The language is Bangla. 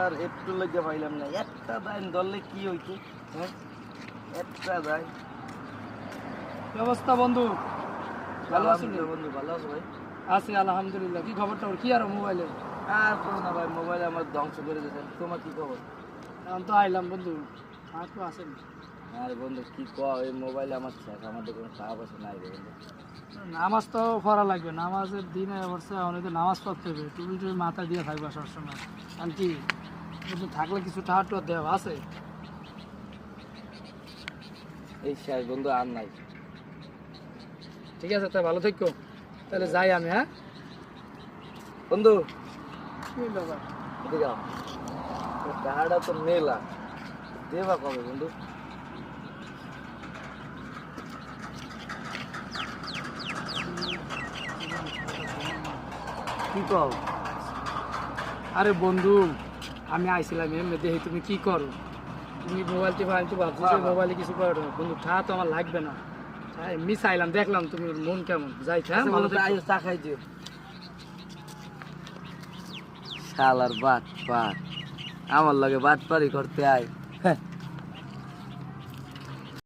আর একটু লজ্জা পাইলাম না, একটা দাইন ধরলে কি হইতো? হ্যাঁ, একটা দাই। কি অবস্থা বন্ধু? ভালো আছো? আলহামদুলিল্লাহ বন্ধু, ভালো আছো ভাই? আছি আলহামদুলিল্লাহ। কি খবরটা ওর? কি আর মোবাইলে? আর কোনো না ভাই, মোবাইল আমার ধ্বংস করে দিয়েছেন। তোমার কি খবর? এখন তো আইলাম বন্ধু, আর তো আসেন। আর বন্ধু কি কও, এই মোবাইল আমার শেষ, আমাদের কোনো টাকা পয়সা নাই রে বন্ধু। নামাজ তো পড়া লাগবে, নামাজের দিনে অবশ্য অনেকে নামাজ পড়তে হবে, তুমি তুমি মাথা দিয়ে থাকবা সবসময়। আর কি বন্ধু, থাকলে কিছু টাকা টুয়া দেওয়া আছে? এই শেষ বন্ধু, আর নাই। ঠিক আছে, তাই ভালো থেকো। তাহলে যাই আমি। হ্যাঁ বন্ধু কি ব্যাপার? এদিকে আও। তো টাকাটা তো মেলা, দেবা কবে বন্ধু? কি কও? আরে বন্ধু, আমি আইছিলাম এমনি দেখি তুমি কি করো। তুমি মোবাইল টিপা, আমি তো ভাবছি যে মোবাইলে কিছু করো না। বন্ধু ঠা তো আমার লাগবে না। হ্যাঁ এমনি চাইলাম, দেখলাম তুমি মন কেমন। যাই হ্যাঁ, আচ্ছা ভালো বন্ধু, থেকো। আইও চা খাই দিও। শালার বাট পার, আমার লগে বাট পারি করতে আয়। হ্যাঁ।